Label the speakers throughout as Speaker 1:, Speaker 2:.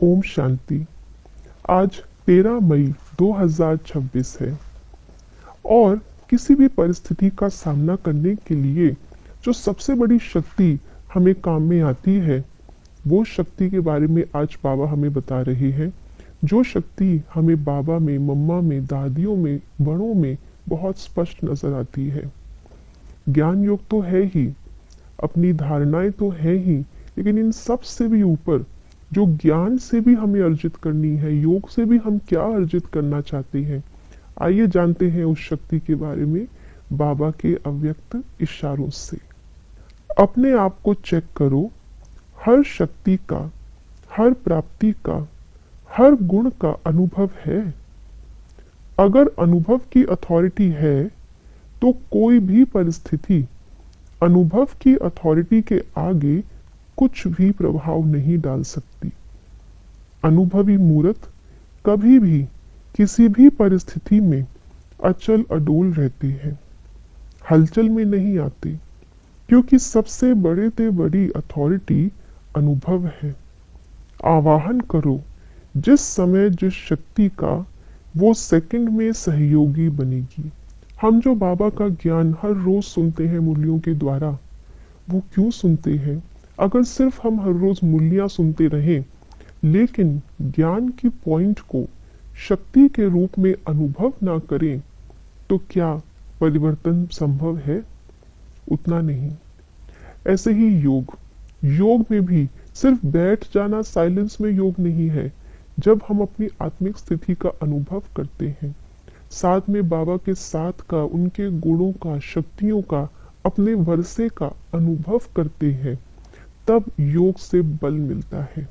Speaker 1: ओम शांति। आज 13 मई 2026 है और किसी भी परिस्थिति का सामना करने के लिए जो सबसे बड़ी शक्ति हमें काम में आती है, वो शक्ति के बारे में आज बाबा हमें बता रहे हैं। जो शक्ति हमें बाबा में, मम्मा में, दादियों में, बड़ों में बहुत स्पष्ट नजर आती है। ज्ञान योग तो है ही, अपनी धारणाएं तो है ही, लेकिन इन सब से भी ऊपर जो ज्ञान से भी हमें अर्जित करनी है, योग से भी हम क्या अर्जित करना चाहते हैं, आइए जानते हैं उस शक्ति के बारे में बाबा के अव्यक्त इशारों से। अपने आप को चेक करो। हर शक्ति का, हर प्राप्ति का, हर गुण का अनुभव है। अगर अनुभव की अथॉरिटी है तो कोई भी परिस्थिति अनुभव की अथॉरिटी के आगे कुछ भी प्रभाव नहीं डाल सकती। अनुभवी मूर्त कभी भी किसी भी परिस्थिति में अचल अडोल रहते हैं, हलचल में नहीं आते, क्योंकि सबसे बड़े से बड़ी अथॉरिटी अनुभव है। आवाहन करो जिस समय जिस शक्ति का, वो सेकंड में सहयोगी बनेगी। हम जो बाबा का ज्ञान हर रोज सुनते हैं मुरलियों के द्वारा, वो क्यों सुनते हैं? अगर सिर्फ हम हर रोज मुरलियां सुनते रहें लेकिन ज्ञान की पॉइंट को शक्ति के रूप में अनुभव ना करें, तो क्या परिवर्तन संभव है? उतना नहीं। ऐसे ही योग में भी सिर्फ बैठ जाना साइलेंस में योग नहीं है। जब हम अपनी आत्मिक स्थिति का अनुभव करते हैं, साथ में बाबा के साथ का, उनके गुणों का, शक्तियों का, अपने वर्षे का अनुभव करते हैं, तब योग से बल मिलता है।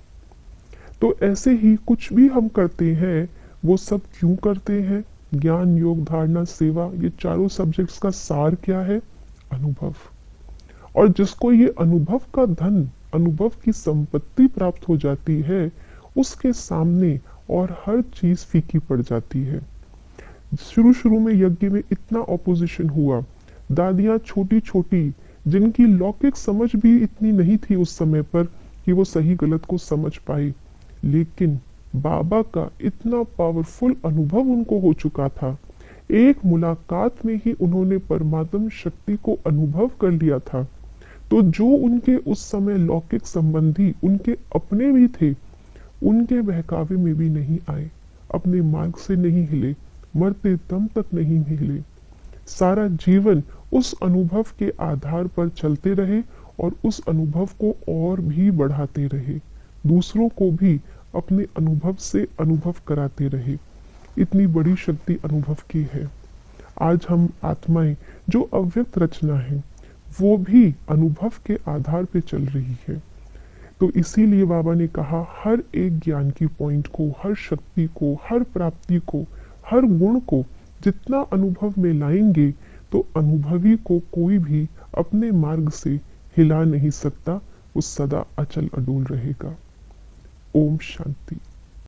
Speaker 1: तो ऐसे ही कुछ भी हम करते हैं, वो सब क्यों करते हैं? ज्ञान, योग, धारणा, सेवा, ये चारों सब्जेक्ट्स का सार क्या है? अनुभव। और जिसको ये अनुभव का धन, अनुभव की संपत्ति प्राप्त हो जाती है, उसके सामने और हर चीज फीकी पड़ जाती है। शुरू में यज्ञ में इतना ऑपोजिशन हुआ, दादियां छोटी छोटी, जिनकी लौकिक समझ भी इतनी नहीं थी उस समय पर कि वो सही गलत को समझ पाए, लेकिन बाबा का इतना पावरफुल अनुभव उनको हो चुका था। एक मुलाकात में ही उन्होंने परमात्म शक्ति को अनुभव कर लिया था। तो जो उनके उस समय लौकिक संबंधी, उनके अपने भी थे, उनके बहकावे में भी नहीं आए, अपने मार्ग से नहीं हिले, मरते दम तक नहीं हिले। सारा जीवन उस अनुभव के आधार पर चलते रहे और उस अनुभव को और भी बढ़ाते रहे, दूसरों को भी अपने अनुभव से अनुभव कराते रहे। इतनी बड़ी शक्ति अनुभव की है। आज हम आत्माएं जो अव्यक्त रचना है, वो भी अनुभव के आधार पे चल रही है। तो इसीलिए बाबा ने कहा, हर एक ज्ञान की पॉइंट को, हर शक्ति को, हर प्राप्ति को, हर गुण को जितना अनुभव में लाएंगे, तो अनुभवी को कोई भी अपने मार्ग से हिला नहीं सकता। वो सदा अचल अडोल रहेगा। ओम शांति।